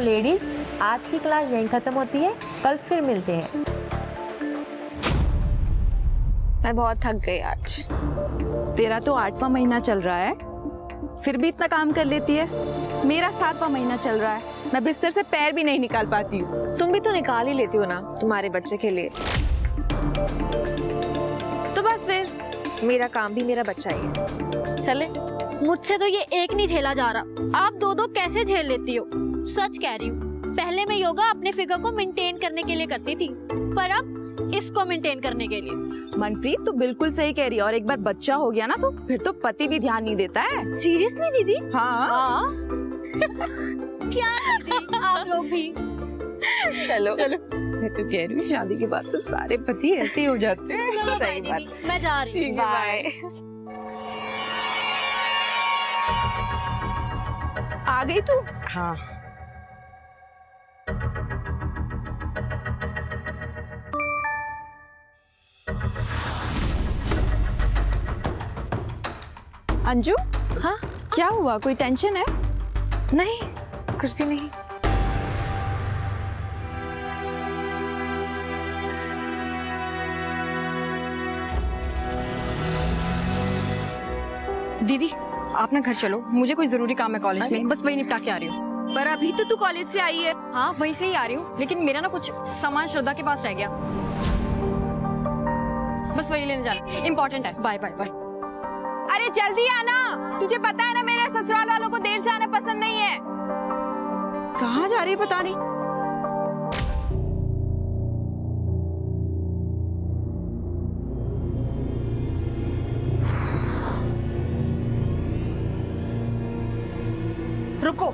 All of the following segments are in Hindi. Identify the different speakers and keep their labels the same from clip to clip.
Speaker 1: लेडीज, आज की क्लास यहीं खत्म होती है, कल फिर मिलते हैं।
Speaker 2: मैं बहुत थक गई आज।
Speaker 3: तेरा तो 8वां महीना चल रहा है, फिर भी इतना काम कर लेती है। मेरा 7वां महीना चल रहा है, मैं बिस्तर से पैर भी नहीं निकाल पाती हूँ।
Speaker 2: तुम भी तो निकाल ही लेती हो ना तुम्हारे बच्चे के लिए। तो बस फिर मेरा काम भी मेरा बच्चा ही है। चले।
Speaker 4: मुझसे तो ये एक नहीं झेला जा रहा, आप दो दो कैसे झेल लेती हो? सच कह रही हूँ, पहले मैं योगा अपने फिगर को मेंटेन करने के लिए करती थी, पर अब इसको मेंटेन करने के लिए।
Speaker 3: मनप्रीत तू बिल्कुल सही कह रही है, और एक बार बच्चा हो गया ना तो फिर तो पति भी ध्यान नहीं देता है।
Speaker 4: सीरियसली दीदी?
Speaker 3: हाँ।
Speaker 4: क्या दीदी आप लोग भी?
Speaker 2: चलो
Speaker 3: चलो, मैं तो कह रही हूँ शादी के बाद तो सारे पति ऐसे ही हो जाते हैं।
Speaker 4: चलो
Speaker 2: सही
Speaker 4: बाय
Speaker 2: बात।
Speaker 4: दीदी, मैं जा रही हूँ।
Speaker 2: बाय।
Speaker 3: आ गई तू? हाँ। अंजू,
Speaker 2: हाँ
Speaker 3: क्या हुआ? कोई टेंशन है?
Speaker 2: नहीं, कुछ भी नहीं।
Speaker 5: दीदी आप ना घर चलो, मुझे कोई जरूरी काम है कॉलेज में, बस वही निपटा के आ रही हूँ।
Speaker 3: पर अभी तो तू कॉलेज से आई है।
Speaker 5: हाँ वहीं से ही आ रही हूँ, लेकिन मेरा ना कुछ सामान श्रद्धा के पास रह गया, बस वही लेने जाना इम्पोर्टेंट है। Bye bye bye.
Speaker 3: अरे जल्दी आना, तुझे पता है ना मेरे ससुराल वालों को देर से आना पसंद नहीं है। कहाँ जा रही है पता नहीं।
Speaker 5: रुको,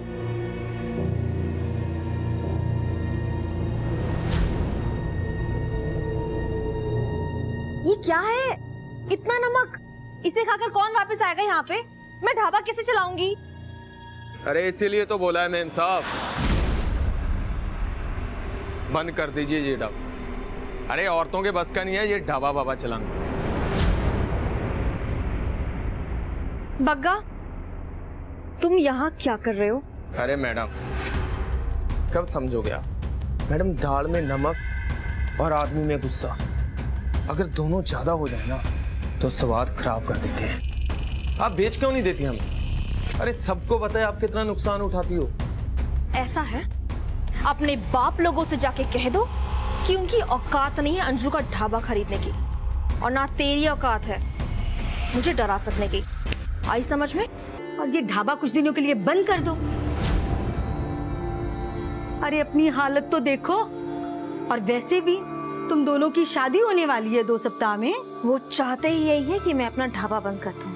Speaker 4: ये क्या है? इतना नमक, इसे खाकर कौन वापस आएगा यहाँ पे? मैं ढाबा कैसे चलाऊंगी?
Speaker 6: अरे इसीलिए तो बोला है मेम साहब, बंद कर दीजिए ये ढाबा। अरे औरतों के बस का नहीं है ये ढाबा बाबा चलाना।
Speaker 4: बग्गा, तुम यहाँ क्या कर रहे हो?
Speaker 6: अरे मैडम, कब समझोगे आप? मैडम, दाल में नमक और आदमी में गुस्सा, अगर दोनों ज्यादा हो जाए ना तो स्वाद खराब कर देते हैं। आप बेच क्यों नहीं देती हमें? अरे सबको पता है आप कितना नुकसान उठाती हो।
Speaker 4: ऐसा है, अपने बाप लोगों से जाके कह दो कि उनकी औकात नहीं है अंजू का ढाबा खरीदने की, और ना तेरी औकात है मुझे डरा सकने की। आई समझ में?
Speaker 7: और ये ढाबा कुछ दिनों के लिए बंद कर दो। अरे अपनी हालत तो देखो, और वैसे भी तुम दोनों की शादी होने वाली है 2 सप्ताह में।
Speaker 4: वो चाहते ही यही है कि मैं अपना ढाबा बंद कर दूं,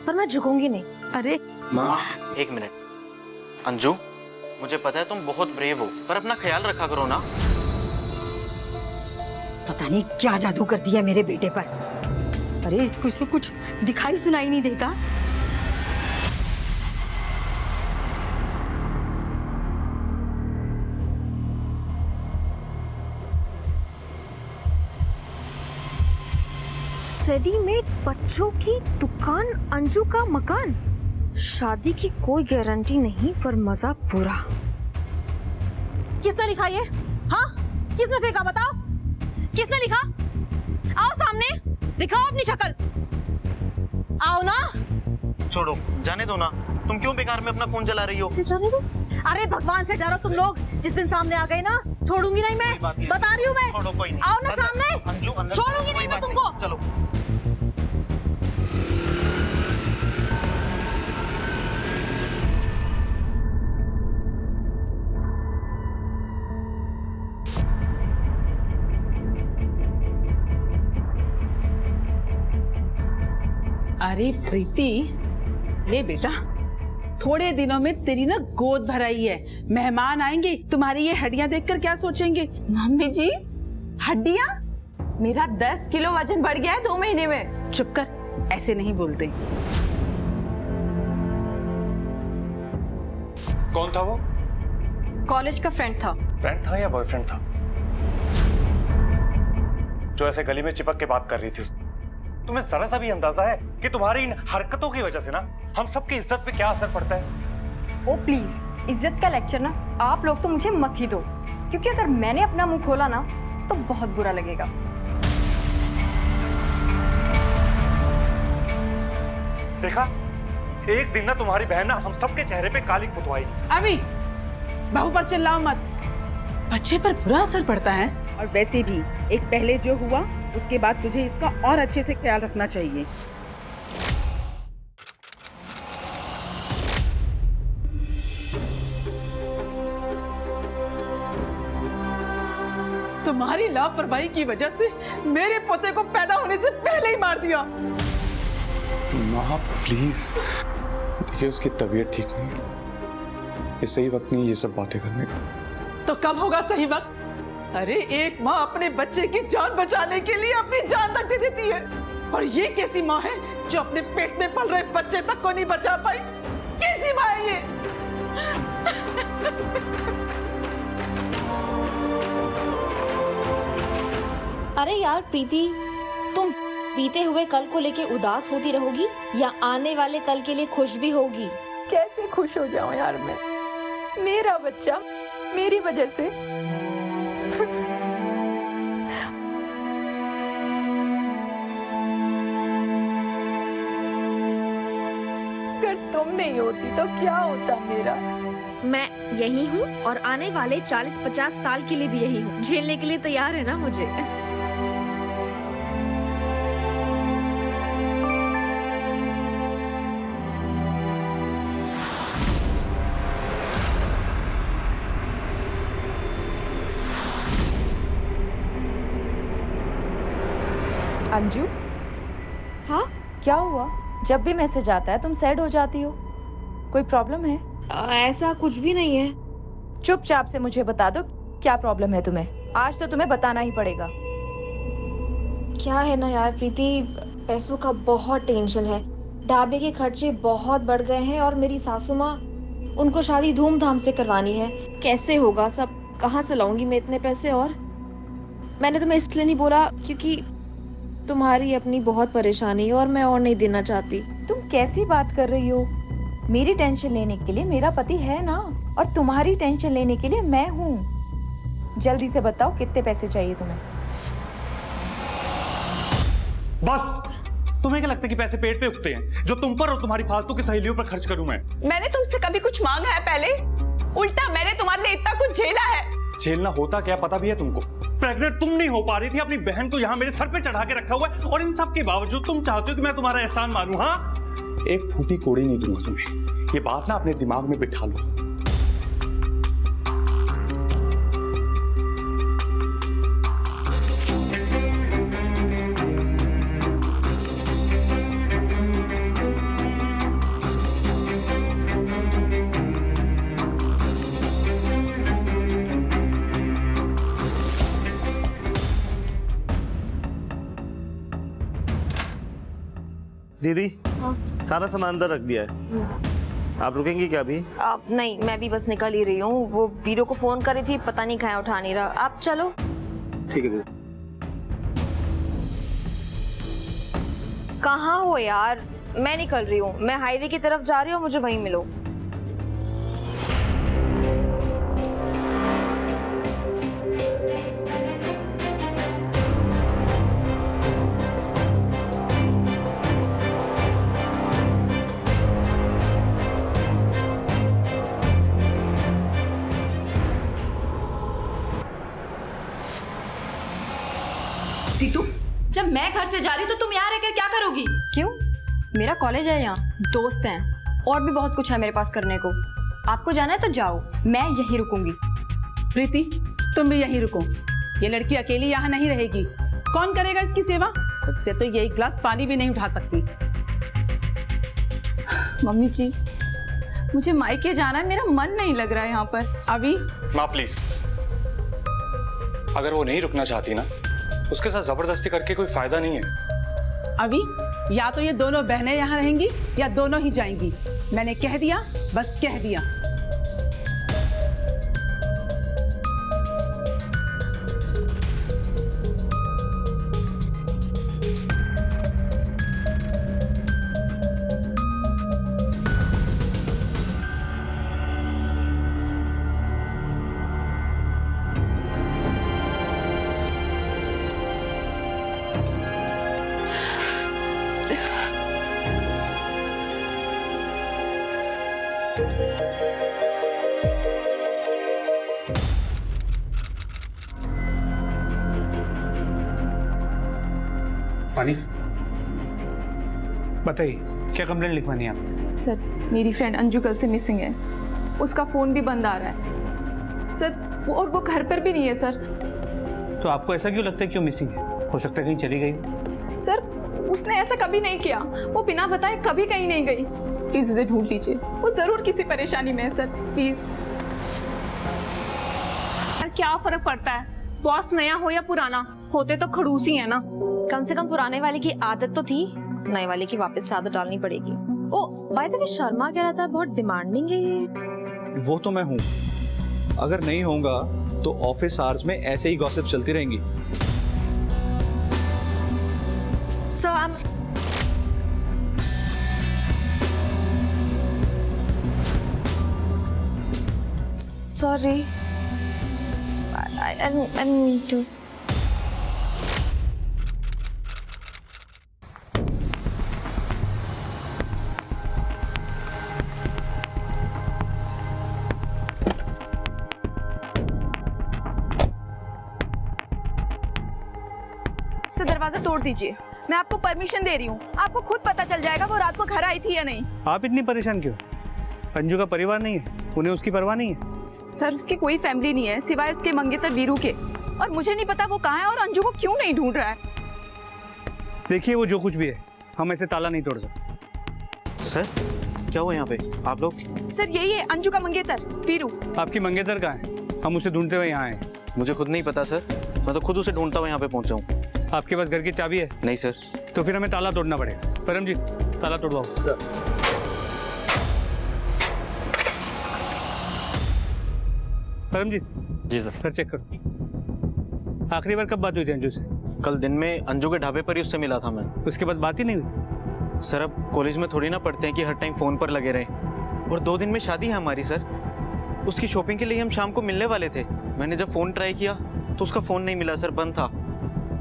Speaker 4: पर मैं झुकूंगी नहीं।
Speaker 7: अरे
Speaker 8: माँ, एक मिनट। अंजू, मुझे पता है तुम बहुत ब्रेव हो, पर अपना ख्याल रखा करो ना।
Speaker 7: पता नहीं क्या जादू कर दिया मेरे बेटे पर। अरे इसको से कुछ दिखाई सुनाई नहीं देता।
Speaker 4: रेडीमेड बच्चों की दुकान, अंजू का मकान। शादी की कोई गारंटी नहीं, पर मजा पूरा। किसने लिखा ये? हाँ, किसने फेंका? बताओ, किसने लिखा? आओ सामने, दिखाओ अपनी शक्ल। आओ ना।
Speaker 8: छोड़ो, जाने दो ना। तुम क्यों बेकार में अपना फोन चला रही हो?
Speaker 4: जाने दो। अरे भगवान से डरो तुम लोग, जिस दिन सामने आ गए ना छोड़ूंगी नहीं मैं, बता रही हूँ मैं।
Speaker 8: छोड़ो, कोई नहीं।
Speaker 4: आओ ना सामने।
Speaker 8: अंजू, अंदर
Speaker 4: छोड़ूंगी नहीं मैं तुमको।
Speaker 8: चलो।
Speaker 9: अरे प्रीति, ले बेटा, थोड़े दिनों में तेरी ना गोद भराई है, मेहमान आएंगे, तुम्हारी ये हड्डियां देखकर क्या सोचेंगे?
Speaker 3: मम्मी जी, हड्डियां? मेरा 10 किलो वजन बढ़ गया है 2 महीने में।
Speaker 9: चुप कर, ऐसे नहीं बोलते।
Speaker 8: कौन था वो?
Speaker 5: कॉलेज का फ्रेंड था।
Speaker 10: फ्रेंड था या बॉयफ्रेंड था जो ऐसे गली में चिपक के बात कर रही थी? तुम्हें जरा सा भी अंदाजा है कि तुम्हारी इन हरकतों की वजह से ना हम सबकी इज्जत पे क्या असर पड़ता है?
Speaker 7: ओ प्लीज
Speaker 5: इज्जत का लेक्चर ना आप लोग तो मुझे मत ही दो, क्योंकि अगर मैंने अपना मुंह खोला ना तो बहुत बुरा लगेगा।
Speaker 10: देखा, एक दिन ना तुम्हारी बहन ना हम सबके चेहरे पे कालिक पुतवाई।
Speaker 9: अभी बहू पर चिल्लाओ मत, बच्चे पर बुरा असर पड़ता है। और वैसे भी एक पहले जो हुआ उसके बाद तुझे इसका और अच्छे से ख्याल रखना चाहिए। तुम्हारी लापरवाही की वजह से मेरे पोते को पैदा होने से पहले ही मार दिया।
Speaker 11: माँ प्लीज, देखिए उसकी तबीयत ठीक नहीं है, ये सही वक्त नहीं ये सब बातें करने का।
Speaker 9: तो कब होगा सही वक्त? अरे एक माँ अपने बच्चे की जान बचाने के लिए अपनी जान तक दे देती है, और ये कैसी माँ है जो अपने पेट में पल रहे बच्चे तक को नहीं बचा पाई? कैसी माँ है ये?
Speaker 4: अरे यार प्रीति, तुम बीते हुए कल को लेके उदास होती रहोगी या आने वाले कल के लिए खुश भी होगी?
Speaker 3: कैसे खुश हो जाऊं यार मैं? मेरा बच्चा मेरी वजह से। अगर तुम नहीं होती तो क्या होता मेरा?
Speaker 4: मैं यही हूँ और आने वाले 40-50 साल के लिए भी यही हूँ। झेलने के लिए तैयार है ना मुझे?
Speaker 3: अंजू,
Speaker 4: हाँ?
Speaker 3: क्या हुआ? जब भी मैसेज आता है तुम सैड हो जाती हो, कोई प्रॉब्लम है?
Speaker 4: ऐसा कुछ भी नहीं है।
Speaker 3: चुपचाप से मुझे बता दो क्या प्रॉब्लम है तुम्हें। आज तो तुम्हें बताना ही पड़ेगा।
Speaker 4: क्या है ना यार प्रीति, पैसों का बहुत टेंशन है। ढाबे के खर्चे बहुत बढ़ गए हैं और मेरी सासू माँ, उनको शादी धूमधाम से करवानी है। कैसे होगा सब? कहाँ से लाऊंगी मैं इतने पैसे? और मैंने तुम्हें इसलिए नहीं बोला क्योंकि तुम्हारी अपनी बहुत परेशानी है और मैं और नहीं देना चाहती।
Speaker 3: तुम कैसी बात कर रही हो? मेरी टेंशन लेने के लिए मेरा पति है ना, और तुम्हारी टेंशन लेने के लिए मैं हूँ। जल्दी से बताओ कितने पैसे चाहिए तुम्हें?
Speaker 10: बस, तुम्हें क्या लगता है कि पैसे पेट पे उगते हैं जो तुम पर और तुम्हारी फालतू की सहेलियों पर खर्च करूं मैं?
Speaker 3: मैंने तुमसे कभी कुछ मांगा है पहले? उल्टा मैंने तुम्हारे लिए इतना कुछ झेला है।
Speaker 10: झेलना होता क्या पता भी है तुमको? प्रेग्नेंट तुम नहीं हो पा रही थी, अपनी बहन को यहाँ मेरे सर पे चढ़ा के रखा हुआ है, और इन सब के बावजूद तुम चाहते हो कि मैं तुम्हारा एहसान मानूं? हाँ, एक फूटी कोड़ी नहीं दूंगा तुम्हें। ये बात ना अपने दिमाग में बिठा लो।
Speaker 12: दीदी, सारा सामान अंदर रख दिया है, आप रुकेंगी क्या अभी?
Speaker 4: नहीं, मैं भी बस निकल ही रही हूँ। वो वीरो को फोन करी थी, पता नहीं कहाँ उठा नहीं रहा। आप चलो।
Speaker 12: ठीक है दीदी।
Speaker 4: कहाँ हो यार? मैं निकल रही हूँ, मैं हाईवे की तरफ जा रही हूँ, मुझे वहीं मिलो।
Speaker 5: टीटू, जब मैं घर से जा रही हूँ तो तुम यहाँ रहकर क्या करोगी? क्यों? मेरा कॉलेज है, यहाँ दोस्त हैं, और भी बहुत कुछ है मेरे पास करने को। आपको जाना है तो जाओ, मैं यहीं रुकूंगी।
Speaker 9: प्रीति, तुम भी यहीं रुको। ये लड़की अकेली यहाँ नहीं रहेगी। कौन करेगा इसकी सेवा? खुद से तो ये एक गिलास पानी भी नहीं उठा सकती।
Speaker 3: मम्मी जी, मुझे मायके जाना है, मेरा मन नहीं लग रहा है यहाँ पर।
Speaker 9: अभी
Speaker 11: माँ प्लीज, अगर वो नहीं रुकना चाहती ना, उसके साथ जबरदस्ती करके कोई फायदा नहीं है।
Speaker 9: अभी या तो ये दोनों बहनें यहाँ रहेंगी या दोनों ही जाएंगी। मैंने कह दिया, बस कह दिया।
Speaker 10: पानी बताइए, क्या कंप्लेंट लिखवानी है आप?
Speaker 3: सर, मेरी फ्रेंड अंजू कल से मिसिंग है। उसका फ़ोन भी बंद आ रहा है सर, और वो घर पर भी नहीं है सर।
Speaker 10: तो आपको ऐसा क्यों लगता है क्यों मिसिंग है? हो सकता है कहीं चली गई।
Speaker 3: सर, उसने ऐसा कभी नहीं किया। वो बिना बताए कभी कहीं नहीं गई। प्लीज़ उसे ढूंढ लीजिए, वो ज़रूर किसी परेशानी में है सर, प्लीज़।
Speaker 4: क्या फर्क पड़ता है, बॉस नया हो या पुराना, होते तो खड़ूस ही है ना।
Speaker 2: कम से कम पुराने वाले की आदत तो थी, नए वाले की वापस से आदत डालनी पड़ेगी। ओ बाय द वे, शर्मा कह रहा था बहुत डिमांडिंग है ये।
Speaker 13: वो तो मैं हूँ, अगर नहीं होगा तो ऑफिस आवर्स में ऐसे ही गॉसिप चलती रहेंगी।
Speaker 2: So I'm sorry. I need to.
Speaker 3: Sir, दरवाजा तोड़ दीजिए। मैं आपको परमिशन दे रही हूँ। आपको खुद पता चल जाएगा वो रात को घर आई थी या नहीं।
Speaker 10: आप इतनी परेशान क्यों? अंजू का परिवार नहीं है, उन्हें उसकी परवाह नहीं है।
Speaker 3: सर, उसकी कोई फैमिली नहीं है सिवाय उसके मंगेतर वीरू के, और मुझे नहीं पता वो कहाँ है और अंजू को क्यों नहीं ढूंढ रहा है।
Speaker 10: देखिए, वो जो कुछ भी है, हम ऐसे ताला नहीं तोड़ सकते।
Speaker 8: सर, क्या हुआ यहाँ पे? आप लोग?
Speaker 3: सर, यही है अंजू का मंगेतर वीरू।
Speaker 10: आपकी मंगेतर कहाँ है? हम उसे ढूंढते हुए यहाँ आए।
Speaker 8: मुझे खुद नहीं पता सर, मैं तो खुद उसे ढूंढता हुआ यहाँ पे पहुँचा हूँ।
Speaker 10: आपके पास घर की चाबी है?
Speaker 8: नहीं सर।
Speaker 10: तो फिर हमें ताला तोड़ना पड़ेगा। परम जी, ताला तोड़वाओ।
Speaker 13: सर।
Speaker 10: परम जी।
Speaker 8: जी सर।
Speaker 10: घर चेक करो। आखिरी बार कब बात हुई थी अंजू से?
Speaker 8: कल दिन में अंजू के ढाबे पर ही उससे मिला था मैं।
Speaker 10: उसके बाद बात ही नहीं हुई?
Speaker 8: सर, अब कॉलेज में थोड़ी ना पढ़ते हैं कि हर टाइम फोन पर लगे रहें। और 2 दिन में शादी है हमारी सर। उसकी शॉपिंग के लिए हम शाम को मिलने वाले थे। मैंने जब फोन ट्राई किया तो उसका फोन नहीं मिला सर, बंद था।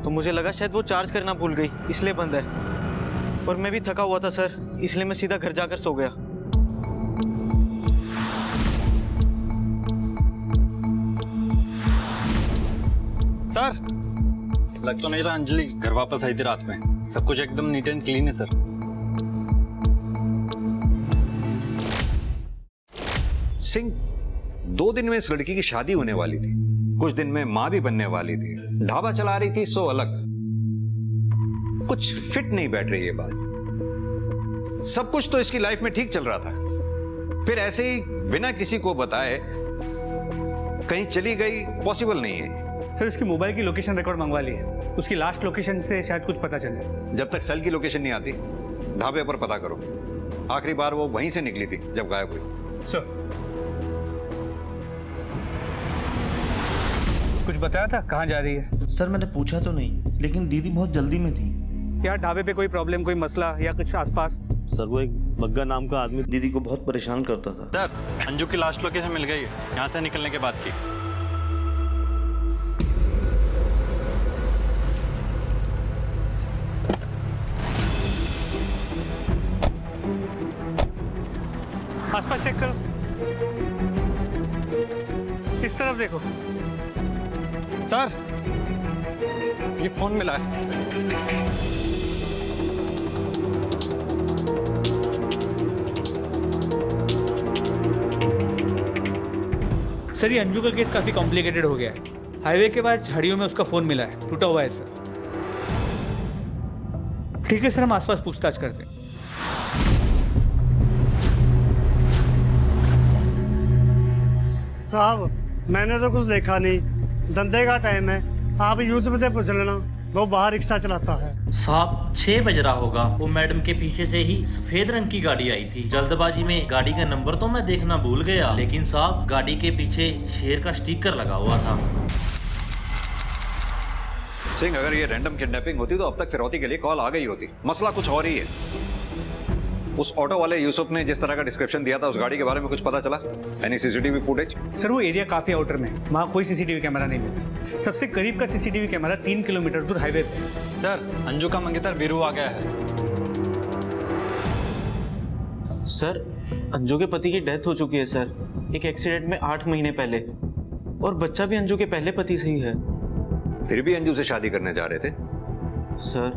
Speaker 8: तो मुझे लगा शायद वो चार्ज करना भूल गई, इसलिए बंद है। और मैं भी थका हुआ था सर, इसलिए मैं सीधा घर जाकर सो गया।
Speaker 14: सर, लग तो नहीं रहा अंजलि घर वापस आई थी रात में। सब कुछ एकदम नीट एंड क्लीन है सर।
Speaker 15: सिंह, 2 दिन में इस लड़की की शादी होने वाली थी, कुछ दिन में मां भी बनने वाली थी, ढाबा चला रही थी सो अलग। कुछ फिट नहीं बैठ रही ये बात। सब कुछ तो इसकी लाइफ में ठीक चल रहा था, फिर ऐसे ही बिना किसी को बताए कहीं चली गई, पॉसिबल नहीं है।
Speaker 10: सर, उसकी मोबाइल की लोकेशन रिकॉर्ड मंगवा ली है। उसकी लास्ट लोकेशन से शायद कुछ पता चल जाए।
Speaker 15: जब तक सेल की लोकेशन नहीं आती, ढाबे पर पता करो। आखिरी बार वो वहीं से निकली थी जब गायब हुई।
Speaker 10: सर, कुछ बताया था कहाँ जा रही है?
Speaker 16: सर, मैंने पूछा तो नहीं, लेकिन दीदी बहुत जल्दी में थी।
Speaker 10: क्या ढाबे पे कोई प्रॉब्लम, कोई मसला या कुछ आसपास?
Speaker 12: सर, वो एक बग्गा नाम का आदमी दीदी को बहुत परेशान करता था।
Speaker 14: सर, अंजू की लास्ट लोकेशन मिल गई है, यहाँ से निकलने के बाद की।
Speaker 10: आसपास चेक करो, इस तरफ देखो।
Speaker 14: सर, ये फोन मिला है।
Speaker 17: सर, ये अंजू का केस काफी कॉम्प्लिकेटेड हो गया है। हाईवे के बाद झाड़ियों में उसका फोन मिला है, टूटा हुआ है सर। ठीक है सर, हम आसपास पूछताछ करते हैं।
Speaker 18: साहब, मैंने तो कुछ देखा नहीं, धंधे का टाइम है, आप यूसुफ से पूछ लेना, वो बाहर रिक्शा चलाता है।
Speaker 19: साहब, 6 बज रहा होगा, वो मैडम के पीछे से ही सफेद रंग की गाड़ी आई थी। जल्दबाजी में गाड़ी का नंबर तो मैं देखना भूल गया, लेकिन साहब गाड़ी के पीछे शेर का स्टिकर लगा हुआ था।
Speaker 15: सिंह, अगर ये रैंडम किडनैपिंग होती तो अब तक फिरौती के लिए कॉल आ गई होती। मसला कुछ और ही है। उस ऑटो वाले यूसुफ ने जिस तरह का डिस्क्रिप्शन दिया था, उस गाड़ी के बारे में कुछ पता चला? Any CCTV footage?
Speaker 10: सर, वो एरिया काफी आउटर में, वहाँ कोई सीसीटीवी कैमरा नहीं मिला। सबसे करीब का सीसीटीवी कैमरा 3 किलोमीटर दूर हाईवे पे।
Speaker 14: सर, अंजू का मंगेतर वीरू आ गया है।
Speaker 8: सर, अंजू के पति की डेथ हो चुकी है सर, एक एक्सीडेंट में 8 महीने पहले। और बच्चा भी अंजू के पहले पति से ही है।
Speaker 15: फिर भी अंजू से शादी करने जा रहे थे?
Speaker 8: सर,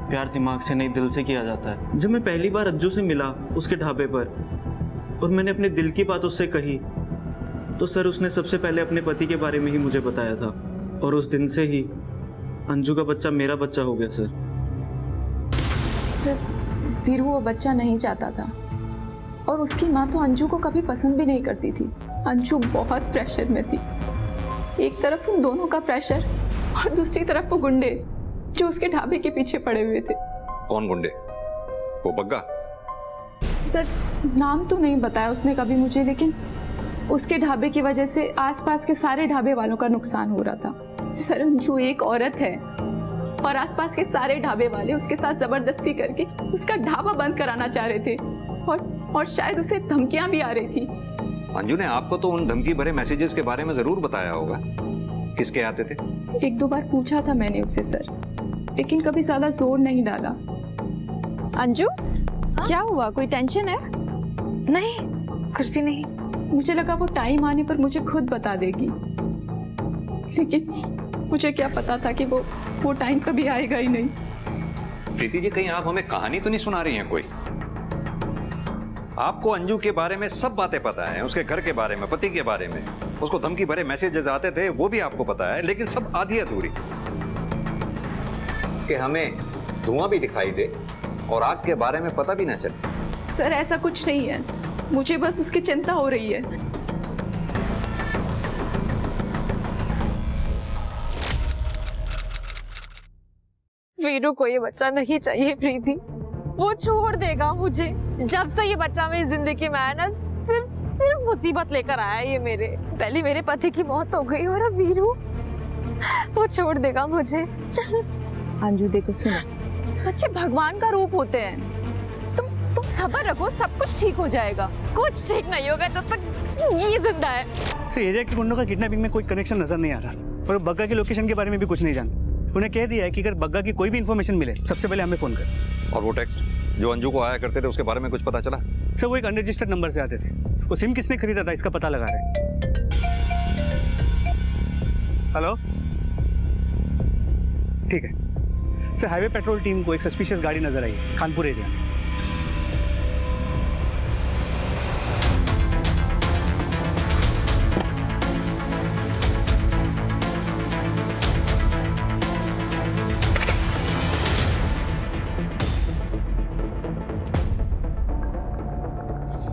Speaker 8: प्यार दिमाग से नहीं दिल से किया जाता है। जब मैं पहली बार अंजू से मिला उसके ढाबे पर और मैंने अपने दिल की बात उससे कही तो सर उसने सबसे पहले अपने पति के बारे में ही मुझे बताया था और उस दिन से ही अंजू का बच्चा मेरा बच्चा हो गया सर।
Speaker 3: फिर वो बच्चा नहीं चाहता था और उसकी माँ तो अंजू को कभी पसंद भी नहीं करती थी। अंजू बहुत प्रेशर में थी, एक तरफ उन दोनों का प्रेशर और दूसरी तरफ वो गुंडे जो उसके ढाबे के पीछे पड़े हुए थे।
Speaker 15: कौन गुंडे? वो बग्गा?
Speaker 3: सर नाम तो नहीं बताया उसने कभी मुझे, लेकिन उसके ढाबे की वजह से आसपास के सारे ढाबे वालों का नुकसान हो रहा था। सर अंजू एक औरत है और आसपास के सारे ढाबे वाले उसके साथ जबरदस्ती करके उसका ढाबा बंद कराना चाह रहे थे और शायद उसे धमकियां भी आ रही थी।
Speaker 15: अंजू ने आपको तो उन धमकी भरे मैसेजेस के बारे में जरूर बताया होगा। किसके आते थे?
Speaker 3: एक दो बार पूछा था मैंने उससे सर, लेकिन कभी ज्यादा जोर नहीं डाला। अंजू क्या हुआ, कोई टेंशन है?
Speaker 2: नहीं, कुछ भी नहीं।
Speaker 3: मुझे लगा वो टाइम आने पर मुझे खुद बता देगी, लेकिन मुझे क्या पता था कि वो टाइम कभी आएगा ही नहीं।
Speaker 15: प्रीति जी, कहीं आप हमें कहानी तो नहीं सुना रही हैं कोई? आपको अंजू के बारे में सब बातें पता है, उसके घर के बारे में, पति के बारे में, उसको धमकी भरे मैसेजेस आते थे वो भी आपको पता है, लेकिन सब आधी अधूरी। कि हमें धुआं भी दिखाई दे और आग के बारे में पता भी ना चले।
Speaker 3: सर ऐसा कुछ नहीं है, मुझे बस उसकी चिंता हो रही है।
Speaker 2: वीरू को ये बच्चा नहीं चाहिए प्रीति, वो छोड़ देगा मुझे। जब से ये बच्चा मेरी जिंदगी में आया ना, सिर्फ मुसीबत लेकर आया ये मेरे। पहले मेरे पति की मौत हो गई और अब वीरू, वो छोड़ देगा मुझे।
Speaker 3: अंजू देखो सुनो, बच्चे भगवान का रूप होते हैं, तुम सब्र रखो, सब कुछ ठीक हो जाएगा।
Speaker 2: कुछ ठीक नहीं होगा जब तक ये जिंदा है।
Speaker 18: सर एरिया के गुंडों का किडनैपिंग में कोई कनेक्शन नजर नहीं आ रहा और बग्गा की लोकेशन के बारे में भी कुछ नहीं जानते। उन्हें कह दिया है कि अगर बग्गा की कोई भी इन्फॉर्मेशन मिले सबसे पहले हमें फोन कर।
Speaker 15: और वो टेक्स्ट जो अंजू को आया करते थे उसके बारे में कुछ पता चला?
Speaker 18: सर वो एक अनरजिस्टर्ड नंबर से आते थे, वो सिम किसने खरीदा था इसका पता लगा रहे हैं। हेलो, ठीक है सर, हाईवे पेट्रोल टीम को एक सस्पिशियस गाड़ी नजर आई है खानपुर एरिया में।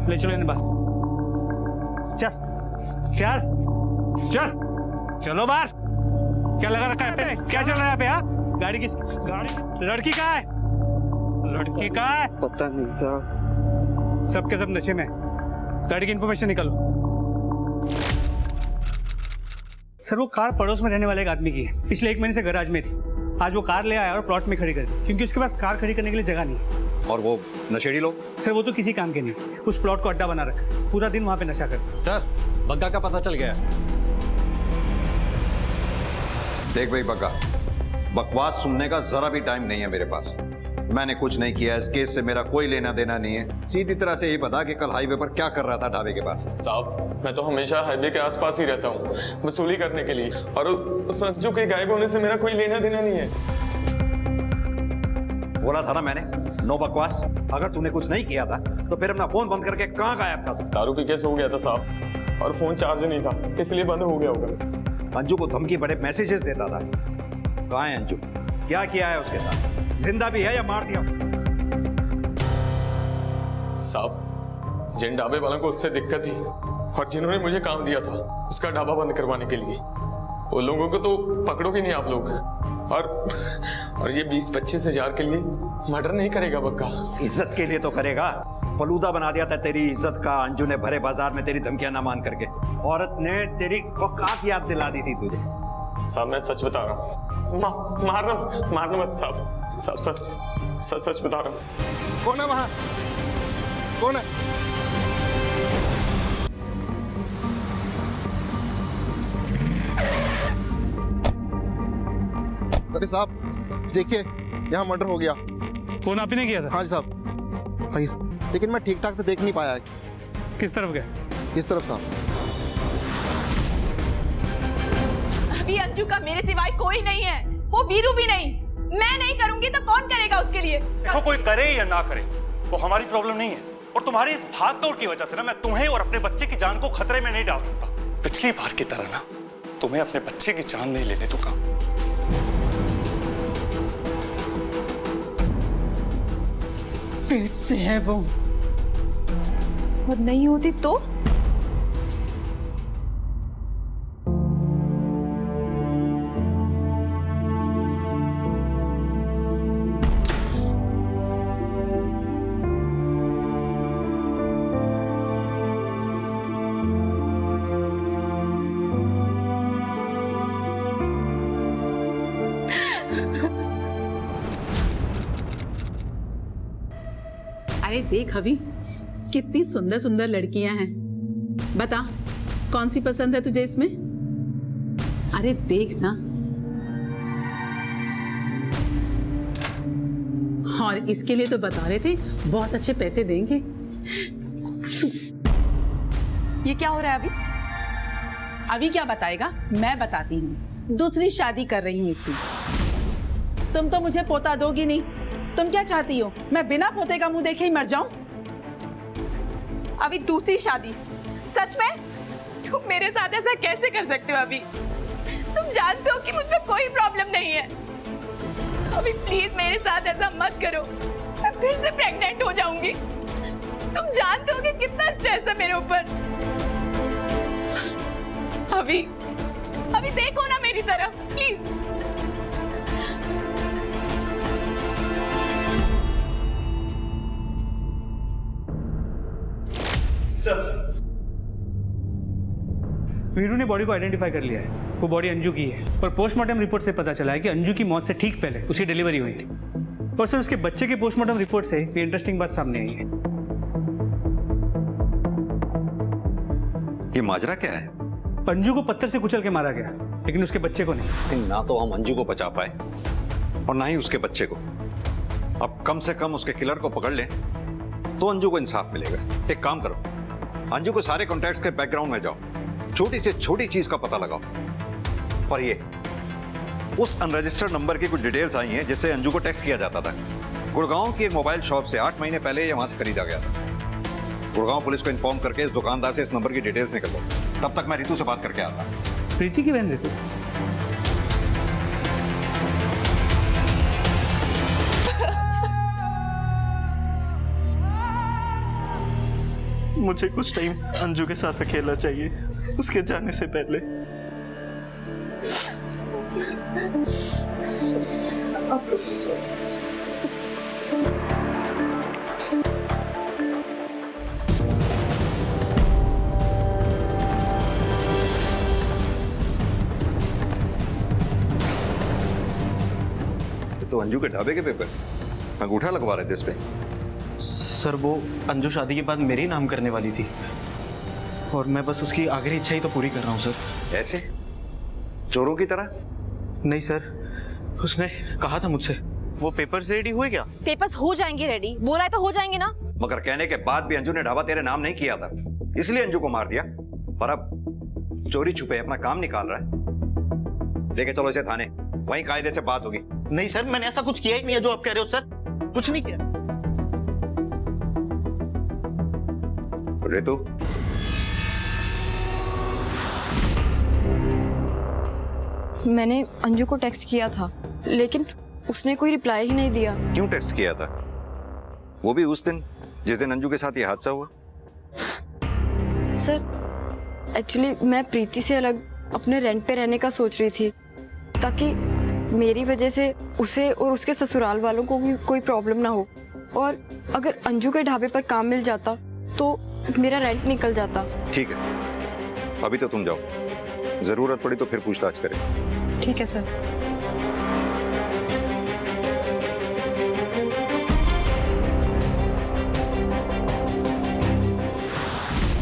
Speaker 18: ले चलो इन्हें बाहर, चल चल चल, चलो बाहर। क्या लगा रखा है पे? क्या चल रहा है यहाँ पे? हाँ गाड़ी लड़की कहाँ है? लड़की कहाँ है?
Speaker 6: पता नहीं साहब,
Speaker 18: सब के सब नशे में। गाड़ी की इंफॉर्मेशन निकालो। सर वो कार पड़ोस में रहने वाले एक आदमी की है, पिछले 1 महीने से गैराज में थी। आज वो कार ले आया और प्लॉट में खड़ी कर दी क्योंकि उसके पास कार खड़ी करने के लिए जगह नहीं है।
Speaker 15: और वो नशेड़ी लोग?
Speaker 18: सर वो तो किसी काम के नहीं, उस प्लॉट को अड्डा बना रखा, पूरा दिन वहाँ पे नशा करते।
Speaker 14: सर बग्गा का पता चल गया।
Speaker 15: देख भाई बग्गा, बकवास सुनने का जरा भी टाइम नहीं है मेरे पास। मैंने कुछ नहीं किया, इस केस से मेरा कोई लेना देना नहीं है। सीधी तरह से ये बता कि कल हाईवे पर क्या कर रहा था ढाबे के पास?
Speaker 6: साहब मैं तो हमेशा हाईवे के आसपास ही रहता हूँ वसूली करने के लिए, और उस अंजू के गायब होने से मेरा कोई लेना देना नहीं है।
Speaker 15: बोला था ना मैंने, नो बकवास। अगर तूने कुछ नहीं किया था तो फिर अपना फोन बंद करके कहाँ गायब था?
Speaker 6: दारू पी के सो गया था साहब और फोन चार्ज नहीं था, इसलिए बंद हो गया होगा।
Speaker 15: अंजू को धमकी बड़े मैसेजेस देता था। कहाँ है अंजू? क्या किया है उसके साथ? जिंदा भी है या मार दिया?
Speaker 6: साहब जिन ढाबे वालों को उससे दिक्कत थी और जिन्होंने मुझे काम दिया था उसका ढाबा बंद करवाने के लिए, उन लोगों को तो पकड़ोगे नहीं आप लोग। और ये 20-25 हजार के लिए मर्डर नहीं करेगा बग्गा।
Speaker 15: इज्जत के लिए तो करेगा। फलूदा बना दिया था तेरी इज्जत का अंजू ने भरे बाजार में तेरी धमकियां ना मान करके। औरत ने तेरी औकात याद दिला दी थी तुझे।
Speaker 6: साहब मैं सच बता रहा हूँ, मारना मत साहब, सच बता रहा हूँ।
Speaker 20: कौन है वहां? कौन है? अरे साहब देखिए यहाँ मर्डर हो गया।
Speaker 18: कौन आप ही ने किया था?
Speaker 20: हाँ जी साहब, भाई लेकिन मैं ठीक ठाक से देख नहीं पाया।
Speaker 18: किस तरफ गया?
Speaker 20: किस तरफ साहब?
Speaker 3: अभी अंजू का मेरे सिवाय कोई नहीं है, वो वीरू भी नहीं।
Speaker 5: मैं नहीं करूंगी तो कौन करेगा उसके लिए?
Speaker 10: देखो, कोई करे या ना करे वो हमारी प्रॉब्लम नहीं है, और तुम्हारी इस भाग दौड़ की वजह से ना मैं तुम्हें और अपने बच्चे की जान को खतरे में नहीं डाल सकता। पिछली बार की तरह ना तुम्हें अपने बच्चे की जान नहीं लेने दूंगा।
Speaker 9: पेट से है वो, और नहीं होती तो? अरे देख अभी, कितनी सुंदर सुंदर लड़कियां हैं। बता कौन सी पसंद है तुझे इसमें? अरे देख ना। और इसके लिए तो बता रहे थे बहुत अच्छे पैसे देंगे।
Speaker 5: ये क्या हो रहा है अभी?
Speaker 9: अभी क्या बताएगा, मैं बताती हूँ। दूसरी शादी कर रही हूँ इसकी। तुम तो मुझे पोता दोगी नहीं। तुम क्या चाहती हो, मैं बिना पोते का मुंह देखे ही मर जाऊं?
Speaker 5: अभी दूसरी शादी? सच में? तुम मेरे साथ ऐसा कैसे कर सकते हो अभी? तुम जानते हो कि मुझमें कोई प्रॉब्लम नहीं है। अभी प्लीज मेरे साथ ऐसा मत करो, मैं फिर से प्रेग्नेंट हो जाऊंगी। तुम जानते हो कि कितना स्ट्रेस है मेरे ऊपर। अभी देखो ना मेरी तरफ प्लीज।
Speaker 17: वीरू ने बॉडी को आइडेंटिफाई कर लिया है। वो बॉडी अंजू की है, और पोस्टमार्टम रिपोर्ट से पता चला है कि अंजू की मौत से ठीक पहले उसकी डिलीवरी हुई थी। और सर, उसके बच्चे के पोस्टमार्टम रिपोर्ट से भी इंटरेस्टिंग बात सामने आई है।
Speaker 15: ये माजरा क्या है?
Speaker 17: अंजू को पत्थर से कुचल के मारा गया, लेकिन उसके बच्चे को नहीं।
Speaker 15: ना तो हम अंजू को बचा पाए और ना ही उसके बच्चे को। अब कम से कम उसके किलर को पकड़ लें तो अंजू को इंसाफ मिलेगा। एक काम करो, अंजू को सारे कॉन्टैक्ट्स के बैकग्राउंड में जाओ, छोटी से छोटी चीज का पता लगाओ। और ये उस अनरजिस्टर्ड नंबर की कुछ डिटेल्स आई हैं जिससे अंजू को टेक्स्ट किया जाता था। गुड़गांव की एक मोबाइल शॉप से 8 महीने पहले ये वहां से खरीदा गया था। गुड़गांव पुलिस को इन्फॉर्म करके इस दुकानदार से इस नंबर की डिटेल्स निकल लो। तब तक मैं रितु से बात करके आता।
Speaker 17: प्रीति की बहन रितु?
Speaker 12: मुझे कुछ टाइम अंजू के साथ अकेला चाहिए, उसके जाने से पहले।
Speaker 15: तो अंजू के ढाबे के पेपर अंगूठा लगवा रहे थे इस पे।
Speaker 8: सर, वो अंजू शादी के बाद मेरी नाम करने वाली थी, और मैं बस उसकी आखिरी इच्छा ही तो पूरी कर रहा हूँ सर।
Speaker 15: ऐसे चोरों की तरह?
Speaker 8: नहीं सर, उसने कहा था मुझसे। वो पेपर्स रेडी हुए क्या?
Speaker 4: पेपर्स हो जाएंगे रेडी, बोला है तो हो जाएंगे ना।
Speaker 15: मगर कहने के बाद भी अंजू ने ढाबा तेरे नाम नहीं किया था, इसलिए अंजू को मार दिया। और अब चोरी छुपे अपना काम निकाल रहा है। लेके चलो इसे थाने, वहीं कायदे से बात होगी।
Speaker 12: नहीं सर, मैंने ऐसा कुछ किया ही नहीं है जो आप कह रहे हो सर। कुछ नहीं किया।
Speaker 15: रितु,
Speaker 5: मैंने अंजू को टेक्स्ट किया था, लेकिन उसने कोई रिप्लाई ही नहीं दिया।
Speaker 15: क्यों टेक्स्ट किया था? वो भी उस दिन जिस दिन अंजू के साथ ये हादसा हुआ।
Speaker 5: सर, एक्चुअली मैं प्रीति से अलग अपने रेंट पे रहने का सोच रही थी, ताकि मेरी वजह से उसे और उसके ससुराल वालों को भी कोई प्रॉब्लम ना हो। और अगर अंजू के ढाबे पर काम मिल जाता तो मेरा रेंट निकल जाता।
Speaker 15: ठीक है, अभी तो तुम जाओ, जरूरत पड़ी तो फिर पूछताछ करें।
Speaker 5: ठीक है सर।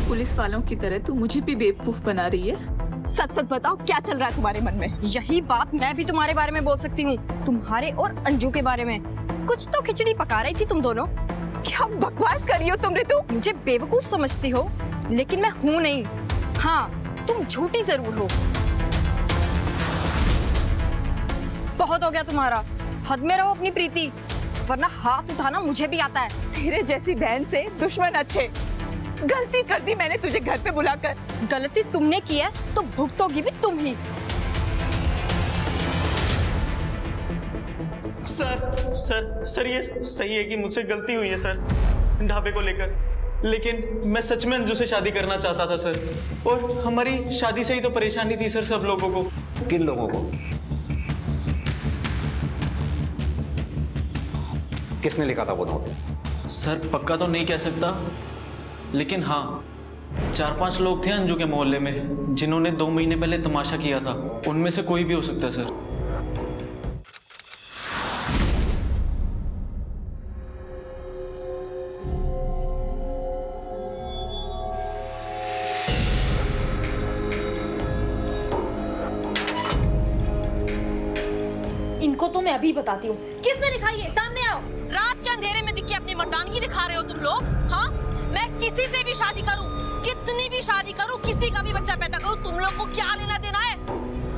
Speaker 9: पुलिस वालों की तरह तू मुझे भी बेवकूफ बना रही है। सच सच बताओ, क्या चल रहा है तुम्हारे मन में?
Speaker 5: यही बात मैं भी तुम्हारे बारे में बोल सकती हूँ, तुम्हारे और अंजू के बारे में। कुछ तो खिचड़ी पका रही थी तुम दोनों।
Speaker 9: क्या बकवास कर रही हो तुम रितु?
Speaker 5: मुझे बेवकूफ समझती हो, लेकिन मैं हूँ नहीं। हाँ, तुम झूठी जरूर हो। बहुत हो गया तुम्हारा, हद में रहो अपनी प्रीति, वरना हाथ उठाना मुझे भी आता है।
Speaker 9: तेरे जैसी बहन से दुश्मन अच्छे। गलती कर दी मैंने तुझे घर पे बुलाकर।
Speaker 5: गलती तुमने की है तो भुगतोगी भी तुम ही।
Speaker 8: सर ये सही है कि मुझसे गलती हुई है सर ढाबे को लेकर, लेकिन मैं सच में अंजू से शादी करना चाहता था सर, और हमारी शादी से ही तो परेशानी थी सर सब लोगों को।
Speaker 15: किन लोगों को? किसने लिखा था वो नोट?
Speaker 8: सर पक्का तो नहीं कह सकता, लेकिन हाँ 4-5 लोग थे अंजू के मोहल्ले में जिन्होंने 2 महीने पहले तमाशा किया था। उनमें से कोई भी हो सकता है सर।
Speaker 4: इनको तो मैं अभी बताती हूँ। किसने लिखा ये? सामने आओ। रात के अंधेरे में दिख के अपनी मर्दानगी दिखा रहे हो तुम लोग? हाँ, मैं किसी से भी शादी करूँ, कितनी भी शादी करूँ, किसी का भी बच्चा पैदा करूँ, तुम लोग को क्या लेना देना है?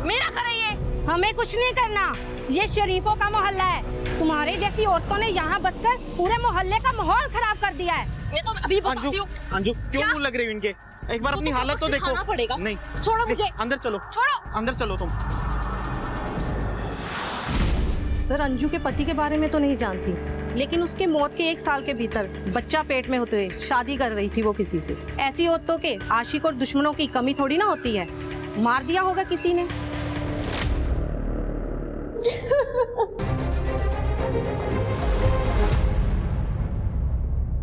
Speaker 4: मेरा घर है ये।
Speaker 21: हमें कुछ नहीं करना, ये शरीफों का मोहल्ला है। तुम्हारे जैसी औरतों ने यहाँ बसकर पूरे मोहल्ले का माहौल खराब कर दिया है।
Speaker 4: मैं तो अभी बताती हूँ।
Speaker 8: अंजू क्यों मुंह लग रही हो इनके? एक बार अपनी हालत तो देखो।
Speaker 4: पड़ेगा।
Speaker 8: नहीं
Speaker 4: छोड़ो मुझे।
Speaker 8: अंदर चलो।
Speaker 4: छोड़ो।
Speaker 8: अंदर चलो तुम।
Speaker 7: सर अंजू के पति के बारे में तो नहीं जानती, लेकिन उसकी मौत के 1 साल के भीतर बच्चा पेट में होते हुए शादी कर रही थी वो किसी से। ऐसी औरतों के आशिक और दुश्मनों की कमी थोड़ी ना होती है। मार दिया होगा किसी ने।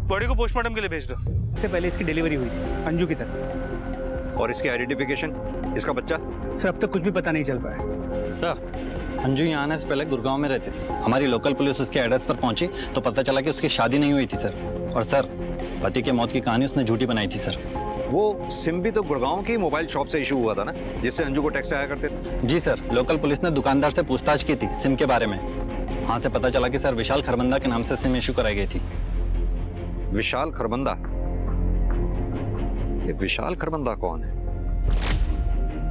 Speaker 17: बॉडी को पोस्टमार्टम के लिए भेज दो। इससे पहले इसकी डिलीवरी हुई थी अंजू की तरफ।
Speaker 15: और इसकी आइडेंटिफिकेशन, इसका बच्चा?
Speaker 17: सर अब तक कुछ भी पता नहीं चल पाया।
Speaker 14: सर अंजू यहाँ आने से पहले गुड़गांव में रहती थी। हमारी लोकल पुलिस उसके एड्रेस पर पहुंची तो पता चला कि उसकी शादी नहीं हुई थी सर। और सर पति के मौत की कहानी उसने झूठी बनाई थी सर।
Speaker 15: वो सिम भी तो गुड़गांव की मोबाइल शॉप से इशू हुआ था ना, जिससे अंजू को टैक्स आया करते थे।
Speaker 14: जी सर, लोकल पुलिस ने दुकानदार से पूछताछ की थी सिम के बारे में। वहाँ से पता चला कि सर विशाल खरबंदा के नाम से सिम इशू कराई गई थी।
Speaker 15: विशाल खरबंदा? ये विशाल खरबंदा कौन है?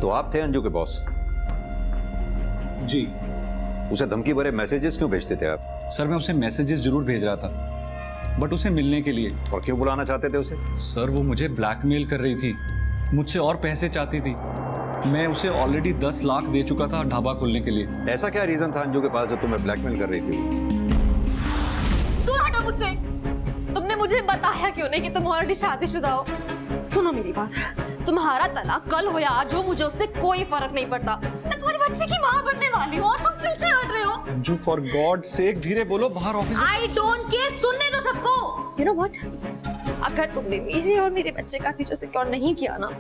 Speaker 15: तो आप थे अंजू के बॉस?
Speaker 13: जी।
Speaker 15: उसे धमकी भरे मैसेजेस क्यों भेजते थे आप?
Speaker 13: सर मैं उसे मैसेजेस जरूर भेज रहा था, बट उसे मिलने के लिए।
Speaker 15: और क्यों बुलाना चाहते थे उसे?
Speaker 13: सर वो मुझे ब्लैकमेल कर रही थी, मुझसे और पैसे चाहती थी। मैं उसे ऑलरेडी 10 लाख दे चुका था ढाबा खोलने के लिए।
Speaker 15: ऐसा क्या रीजन था अंजू के पास जो तुम्हें ब्लैकमेल कर रही थी?
Speaker 2: दूर हटो मुझसे। तुमने मुझे बताया क्यों नहीं कि तुम ऑलरेडी शादीशुदा हो? सुनो मेरी बात, तुम्हारा तलाक कल हो या आज हो, मुझे उससे कोई फर्क नहीं पड़ता। मैं तुम्हारी बच्चे की माँ बनने वाली हूँ और तुम पीछे हट रहे हो।
Speaker 13: अंजू फॉर गॉड सेक धीरे बोलो, बाहर ऑफिस।
Speaker 4: I don't care, सुनने दो सबको।
Speaker 2: You know what? अगर तुमने मेरे और मेरे बच्चे का फ्यूचर सिक्योर नहीं किया ना,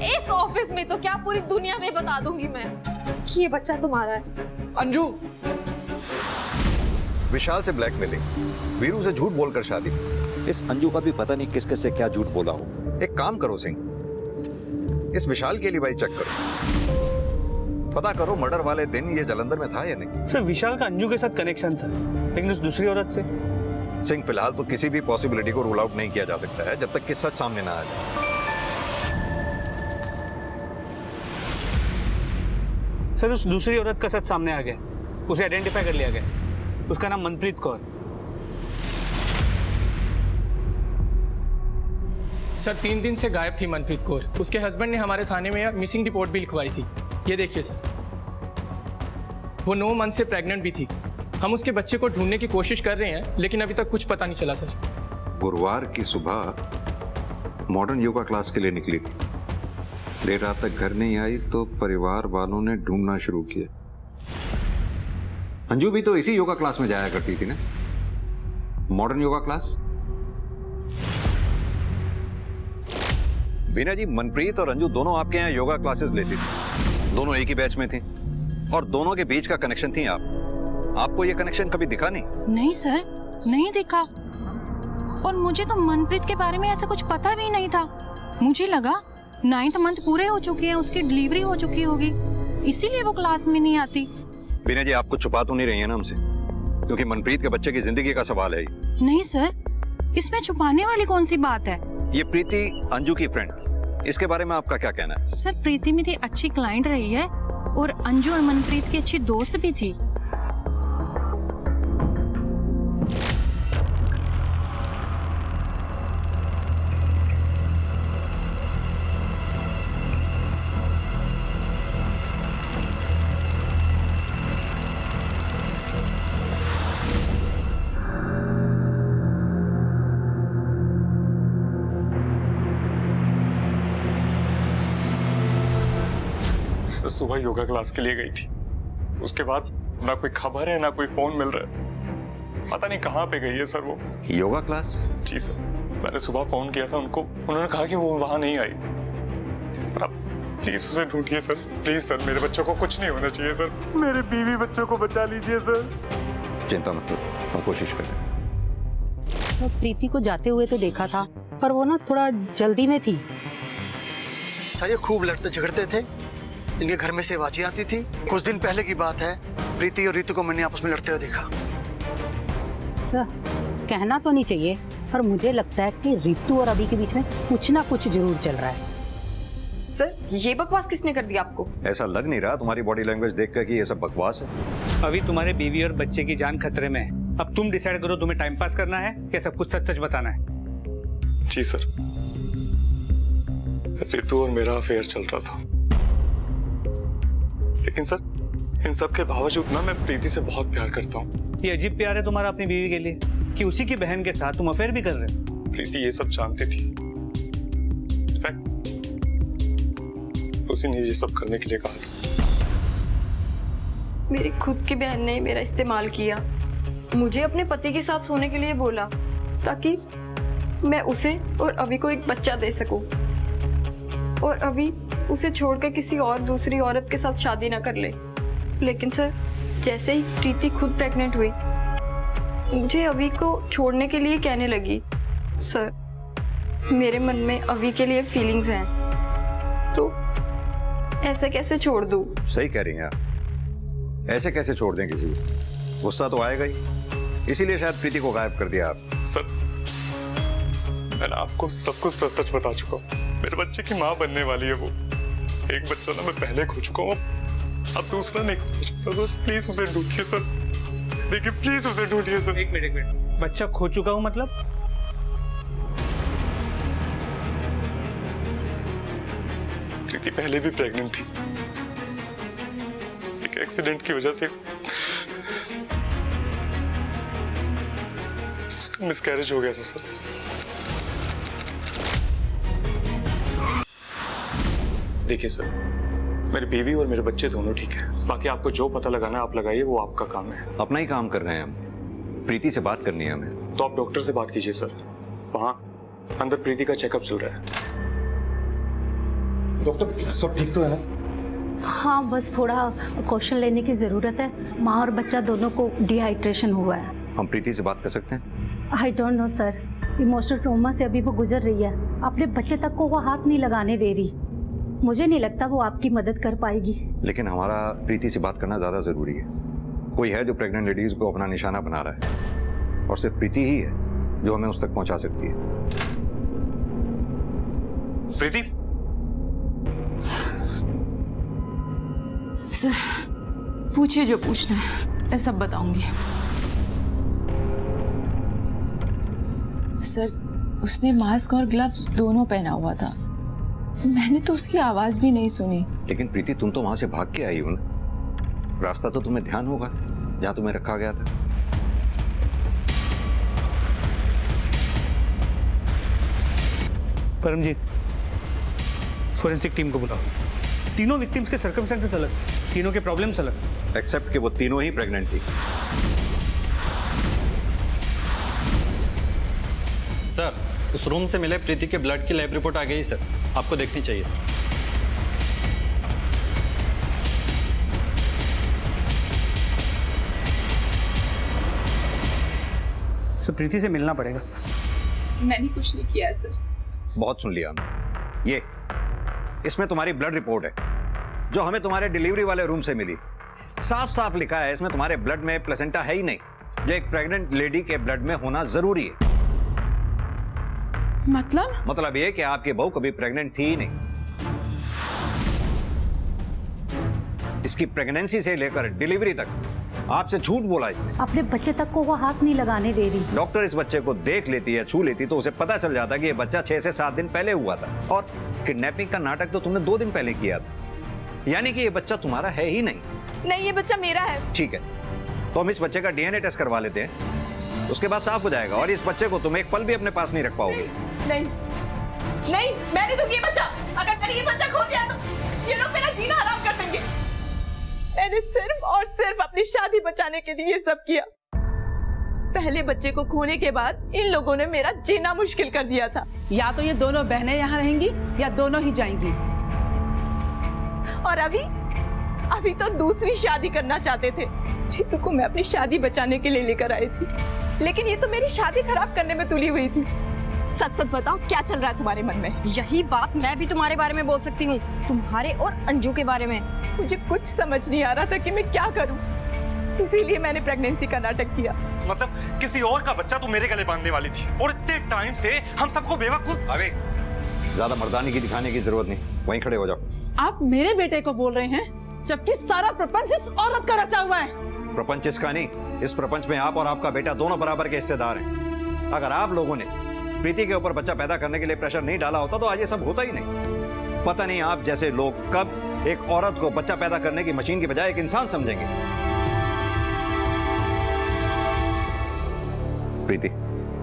Speaker 2: इस ऑफिस में तो क्या पूरी दुनिया में बता दूंगी मैं कि ये बच्चा तुम्हारा है।
Speaker 13: अंजू।
Speaker 15: विशाल से ब्लैकमेलिंग, वीरू से झूठ बोलकर शादी। इस अंजू का भी पता नहीं किस किस से क्या झूठ बोला हो। एक काम करो सिंह, इस विशाल के लिए भाई चेक करो, पता करो मर्डर वाले दिन ये जलंधर में था या नहीं।
Speaker 17: सर विशाल का अंजू के साथ कनेक्शन था, लेकिन उस दूसरी औरत से।
Speaker 15: सिंह फिलहाल तो किसी भी पॉसिबिलिटी को रूल आउट नहीं किया जा सकता है जब तक कि सच सामने ना आ जाए।
Speaker 17: सर उस दूसरी औरत का सच सामने आ गया, उसे आइडेंटिफाई कर लिया गया। उसका नाम मनप्रीत कौर।
Speaker 22: सर 3 दिन से गायब थी मनप्रीत कौर। उसके हस्बैंड ने हमारे थाने में मिसिंग रिपोर्ट भी लिखवाई थी। ये देखिए सर, वो 9 मंथ से प्रेग्नेंट भी थी। हम उसके बच्चे को ढूंढने की कोशिश कर रहे हैं, लेकिन अभी तक कुछ पता नहीं चला सर।
Speaker 15: गुरुवार की सुबह मॉडर्न योगा क्लास के लिए निकली थी, देर रात तक घर नहीं आई तो परिवार वालों ने ढूंढना शुरू किया। अंजू भी तो इसी योगा क्लास में जाया करती थी ना, मॉडर्न योगा क्लास। बीना जी, मनप्रीत और अंजू दोनों आपके यहाँ योगा क्लासेस लेती थी, दोनों एक ही बैच में थी और दोनों के बीच का कनेक्शन थी आपको ये कनेक्शन कभी दिखा नहीं?
Speaker 21: नहीं सर, नहीं दिखा। और मुझे तो मनप्रीत के बारे में ऐसा कुछ पता भी नहीं था। मुझे लगा 9th मंथ पूरे हो चुके हैं, उसकी डिलीवरी हो चुकी होगी, इसीलिए वो क्लास में नहीं आती।
Speaker 15: बीना जी, आपको छुपा तो नहीं रही है ना हमसे, क्योंकि मनप्रीत के बच्चे की जिंदगी का सवाल है।
Speaker 21: नहीं सर, इसमें छुपाने वाली कौन सी बात है?
Speaker 15: ये प्रीति अंजू की फ्रेंड, इसके बारे में आपका क्या कहना है?
Speaker 21: सर प्रीति मेरी अच्छी क्लाइंट रही है और अंजू और मनप्रीत की अच्छी दोस्त भी थी।
Speaker 1: सर सुबह योगा क्लास के लिए गई थी, उसके बाद ना कोई खबर है ना कोई फोन मिल रहा है। पता नहीं कहाँ पे गई है सर वो।
Speaker 15: योगा क्लास?
Speaker 1: जी सर, मैंने सुबह फोन किया था उनको, उन्होंने कहा कि वो वहां नहीं आई। सर आप प्लीज उसे ढूंढिए सर, प्लीज सर, मेरे बच्चों को कुछ नहीं होना चाहिए सर, मेरे बीवी बच्चों को बचा लीजिए सर।
Speaker 15: चिंता मत करो, हम कोशिश करें।
Speaker 7: सर प्रीति को जाते हुए तो देखा था, पर वो ना थोड़ा जल्दी में थी।
Speaker 11: सर ये खूब लड़ते झगड़ते थे, इनके घर में से आवाजें आती थी। कुछ दिन पहले की बात है, प्रीति और रीतू को मैंने आपस में लड़ते हुए देखा।
Speaker 7: सर कहना तो नहीं चाहिए, पर मुझे लगता है कि रीतू और अभी के बीच में कुछ ना कुछ जरूर चल रहा है।
Speaker 5: सर ये बकवास किसने कर दिया आपको?
Speaker 15: ऐसा लग नहीं रहा तुम्हारी बॉडी लैंग्वेज देखकर कि ये सब बकवास है।
Speaker 17: अभी तुम्हारे बीवी और बच्चे की जान खतरे में है। अब तुम डिसाइड करो, तुम्हें टाइम पास करना है या सब कुछ सच सच बताना है।
Speaker 1: जी सर, ऋतु और मेरा अफेयर चल रहा था, लेकिन सर इन सब के बावजूद ना मैं प्रीति से बहुत प्यार करता हूँ।
Speaker 17: ये अजीब प्यार है तुम्हारा अपनी बीवी के लिए कि उसी की बहन के साथ तुम अफेयर भी कर रहे हो।
Speaker 1: प्रीति ये सब जानती थी, इनफैक्ट उसी ने ये सब करने के लिए कहा था।
Speaker 5: मेरी खुद की बहन ने मेरा इस्तेमाल किया, मुझे अपने पति के साथ सोने के लिए बोला ताकि मैं उसे और अभी को एक बच्चा दे सकूं, और अभी उसे छोड़कर किसी और दूसरी औरत के साथ शादी ना कर ले। लेकिन सर जैसे ही प्रीति खुद प्रेग्नेंट हुई, मुझे अभी को छोड़ने के लिए कहने लगी। सर मेरे मन में अभी के लिए फीलिंग्स हैं, तो ऐसे कैसे छोड़ दूं?
Speaker 15: सही कह रही हैं आप, ऐसे कैसे छोड़ दें किसी को? गुस्सा तो आएगा ही, इसीलिए शायद प्रीति को गायब कर दिया आप।
Speaker 1: सर मैंने आपको सब कुछ सच सच बता चुका हूँ। मेरे बच्चे की माँ बनने वाली है वो। एक बच्चा ना मैं पहले खो चुका हूँ, अब दूसरा नहीं खो सकता सर। प्लीज उसे ढूंढिए सर, देखिए प्लीज उसे ढूंढिए सर।
Speaker 17: एक मिनट, बच्चा खो चुका हूँ मतलब?
Speaker 1: प्रीति पहले भी प्रेग्नेंट थी, एक एक्सीडेंट की वजह से उसका मिसकैरेज हो गया था सर। देखिए सर, मेरी बीवी और मेरे बच्चे दोनों ठीक है, बाकी आपको जो पता लगाना है आप लगाइए, वो आपका काम है।
Speaker 15: अपना ही काम कर रहे हैं हम, प्रीति से बात करनी है हमें।
Speaker 1: तो आप डॉक्टर से बात कीजिए सर, वहाँ अंदर प्रीति का चेकअप चल रहा है। डॉक्टर सब ठीक तो है ना?
Speaker 23: हाँ बस थोड़ा क्वेश्चन लेने की जरूरत है। माँ और बच्चा दोनों को डिहाइड्रेशन हुआ है।
Speaker 15: हम प्रीति से बात कर सकते हैं?
Speaker 23: I don't know sir, emotional trauma से अभी वो गुजर रही है। अपने बच्चे तक को वो हाथ नहीं लगाने दे रही। मुझे नहीं लगता वो आपकी मदद कर पाएगी।
Speaker 15: लेकिन हमारा प्रीति से बात करना ज्यादा जरूरी है। कोई है जो प्रेग्नेंट लेडीज को अपना निशाना बना रहा है, और सिर्फ प्रीति ही है जो हमें उस तक पहुंचा सकती है।
Speaker 1: प्रीति
Speaker 3: सर पूछिए जो पूछना है, मैं सब बताऊंगी। सर उसने मास्क और ग्लव्स दोनों पहना हुआ था, मैंने तो उसकी आवाज भी नहीं सुनी।
Speaker 15: लेकिन प्रीति तुम तो वहां से भाग के आई हो ना, रास्ता तो तुम्हें ध्यान होगा जहां तुम्हें रखा गया था।
Speaker 17: परमजीत, फोरेंसिक टीम को बुलाओ। तीनों विक्टिम्स के सर्कमस्टेंसेस अलग, तीनों के प्रॉब्लम्स अलग।
Speaker 15: एक्सेप्ट कि वो तीनों ही प्रेग्नेंट थी।
Speaker 14: सर उस रूम से मिले प्रीति के ब्लड की लैब रिपोर्ट आ गई सर, आपको देखनी चाहिए
Speaker 17: सर। प्रीति से मिलना पड़ेगा।
Speaker 3: मैंने कुछ नहीं किया सर।
Speaker 15: बहुत सुन लिया हमने। ये इसमें तुम्हारी ब्लड रिपोर्ट है जो हमें तुम्हारे डिलीवरी वाले रूम से मिली। साफ साफ लिखा है इसमें तुम्हारे ब्लड में प्लेसेंटा है ही नहीं, जो एक प्रेग्नेंट लेडी के ब्लड में होना जरूरी है। मतलब ये कि आपकी बहू कभी प्रेग्नेंट थी ही नहीं। इसकी प्रेगनेंसी से लेकर डिलीवरी तक आपसे झूठ बोला इसने।
Speaker 23: अपने बच्चे तक को वो हाथ नहीं लगाने दे रही।
Speaker 15: डॉक्टर इस बच्चे को देख लेती है, छू लेती, तो उसे पता चल जाता कि ये बच्चा 6 से 7 दिन पहले हुआ था। और किडनैपिंग का नाटक तो तुमने 2 दिन पहले किया था, यानी कि ये बच्चा तुम्हारा है ही नहीं।
Speaker 3: नहीं, ये बच्चा मेरा है।
Speaker 15: ठीक है, तो हम इस बच्चे का डीएनए टेस्ट करवा लेते हैं, उसके बाद साफ हो जाएगा। और इस बच्चे को तुम एक पल भी अपने पास नहीं रख पाओगे।
Speaker 3: नहीं, नहीं, मैं नहीं दूंगी ये बच्चा। अगर मैंने ये बच्चा खो दिया तो ये लोग मेरा जीना हराम कर देंगे। मैंने सिर्फ और सिर्फ अपनी शादी बचाने के लिए ये सब किया। पहले बच्चे को खोने के बाद इन लोगों ने मेरा जीना मुश्किल कर दिया था।
Speaker 9: या तो ये दोनों बहनें यहाँ रहेंगी या दोनों ही जाएंगी।
Speaker 3: और अभी तो दूसरी शादी करना चाहते थे। जीतू को मैं अपनी शादी बचाने के लिए लेकर आई थी, लेकिन ये तो मेरी शादी खराब करने में तुली हुई थी। सच सच बताओ, क्या चल रहा है तुम्हारे मन में?
Speaker 5: यही बात मैं भी तुम्हारे बारे में बोल सकती हूँ, तुम्हारे और अंजू के बारे में।
Speaker 3: मुझे कुछ समझ नहीं आ रहा था कि मैं क्या करूँ, इसीलिए मैंने प्रेगनेंसी का नाटक किया।
Speaker 10: मतलब किसी और का बच्चा तू मेरे गले बांधने वाली थी और इतने टाइम से हम सबको बेवकूफ।
Speaker 15: अबे ज्यादा मर्दानी की दिखाने की जरूरत नहीं, वहीं खड़े हो जाओ।
Speaker 9: आप मेरे बेटे को बोल रहे हैं, जबकि सारा प्रपंच इस औरत का रचा हुआ है।
Speaker 15: प्रपंच इसका नहीं, इस प्रपंच में आप और आपका बेटा दोनों बराबर के हिस्सेदार हैं। अगर आप लोगों ने प्रीति के ऊपर बच्चा पैदा करने के लिए प्रेशर नहीं डाला होता तो आज ये सब होता ही नहीं। पता नहीं आप जैसे लोग कब एक औरत को बच्चा पैदा करने की मशीन की बजाय एक इंसान समझेंगे। प्रीति,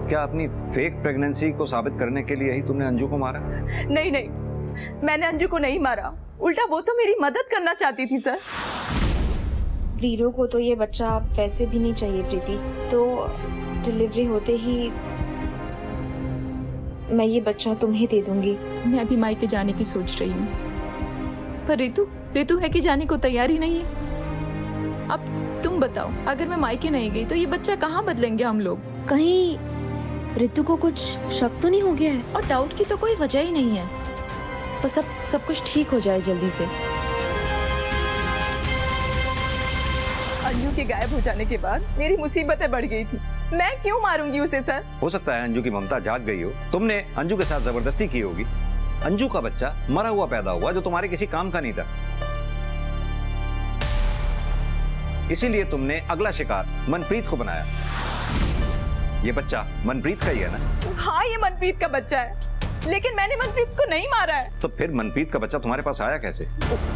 Speaker 15: क्या अपनी फेक प्रेगनेंसी को साबित करने के लिए ही तुमने अंजू को मारा?
Speaker 3: नहीं, मैंने अंजू को नहीं मारा, उल्टा वो तो मेरी मदद करना चाहती थी सर।
Speaker 4: वीरू को तो ये बच्चा वैसे भी नहीं चाहिए प्रीति, तो डिलीवरी होते ही मैं ये बच्चा तुम्हें दे दूंगी।
Speaker 3: मैं अभी मायके जाने की सोच रही हूँ, पर रितु है कि जाने को तैयार ही नहीं है। अब तुम बताओ, अगर मैं मायके नहीं गई तो ये बच्चा कहाँ बदलेंगे हम लोग?
Speaker 4: कहीं रितु को कुछ शक तो नहीं हो गया है?
Speaker 3: और डाउट की तो कोई वजह ही नहीं है, बस अब सब कुछ ठीक हो जाए जल्दी से। अंजू के गायब हो जाने के बाद मेरी मुसीबतें बढ़ गई थी। मैं क्यों मारूंगी उसे सर?
Speaker 15: हो सकता है अंजू की ममता जाग गई हो, तुमने अंजू के साथ जबरदस्ती की होगी। अंजू का बच्चा मरा हुआ पैदा हुआ जो तुम्हारे किसी काम का नहीं था, इसीलिए तुमने अगला शिकार मनप्रीत को बनाया। ये बच्चा मनप्रीत का ही है ना?
Speaker 3: हाँ, ये मनप्रीत का बच्चा है, लेकिन मैंने मनप्रीत को नहीं मारा है।
Speaker 15: तो फिर मनप्रीत का बच्चा तुम्हारे पास आया कैसे?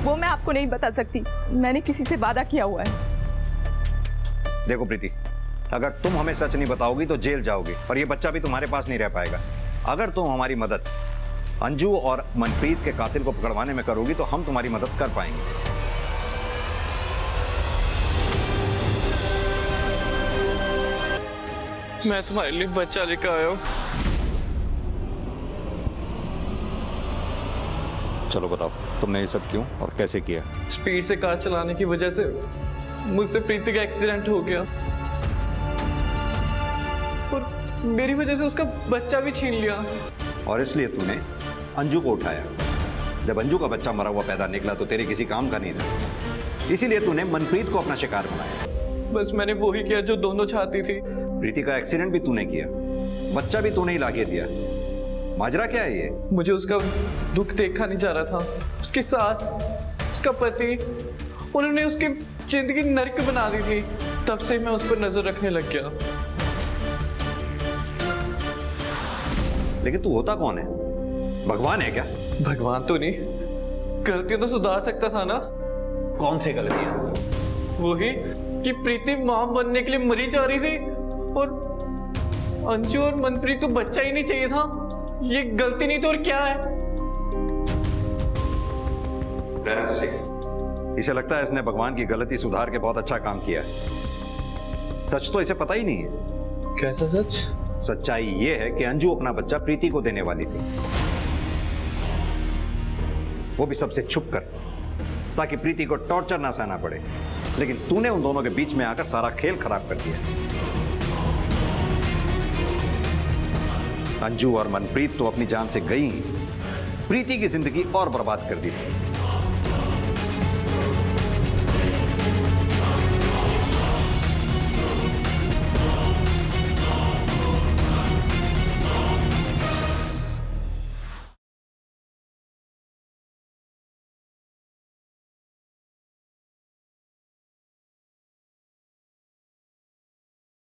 Speaker 3: वो मैं आपको नहीं बता सकती, मैंने किसी से वादा किया हुआ है।
Speaker 15: देखो प्रीति, अगर तुम हमें सच नहीं बताओगी तो जेल जाओगी और ये बच्चा भी तुम्हारे पास नहीं रह पाएगा। अगर तुम हमारी मदद अंजू और मनप्रीत के कातिल को पकड़वाने में करोगी तो हम तुम्हारी मदद कर पाएंगे।
Speaker 1: मैं तुम्हारे लिए बच्चा लेकर आया हूँ।
Speaker 15: चलो बताओ, तुमने ये सब क्यों और कैसे किया?
Speaker 22: स्पीड से कार चलाने की वजह से मुझसे प्रीति का एक्सीडेंट हो गया और मेरी वजह से उसका बच्चा भी छीन लिया।
Speaker 15: और इसलिए तूने अंजू को उठाया। जब अंजू का बच्चा मरा हुआ पैदा निकला तो तेरे किसी काम का नहीं था, इसीलिए तूने मनप्रीत को अपना शिकार बनाया।
Speaker 22: बस मैंने वो ही किया जो दोनों चाहती थी।
Speaker 15: प्रीति का एक्सीडेंट भी तूने किया, बच्चा भी तूने ही लाके दिया। माजरा क्या है ये?
Speaker 22: मुझे उसका दुख देखा नहीं जा रहा था। उसकी सास, उसका पति, उन्होंने उसकी जिंदगी नर्क बना दी थी। तब से मैं उस पर नजर रखने लग गया।
Speaker 15: लेकिन तू होता कौन है? भगवान है क्या?
Speaker 22: भगवान तो नहीं, गलतियां तो सुधार सकता था ना।
Speaker 15: कौन सी गलतियां?
Speaker 22: वही कि प्रीति मां बनने के लिए मरी जा रही थी और अंशु और मनप्रीत को बच्चा ही नहीं चाहिए था। ये गलती नहीं तो और क्या है?
Speaker 15: इसे लगता है इसने भगवान की गलती सुधार के बहुत अच्छा काम किया है। सच तो इसे पता ही नहीं है।
Speaker 22: कैसा सच?
Speaker 15: सच्चाई ये है कि अंजू अपना बच्चा प्रीति को देने वाली थी, वो भी सबसे छुप कर, ताकि प्रीति को टॉर्चर ना सहना पड़े। लेकिन तूने उन दोनों के बीच में आकर सारा खेल खराब कर दिया। अंजू और मनप्रीत तो अपनी जान से गई ही, प्रीति की जिंदगी और बर्बाद कर दी थी।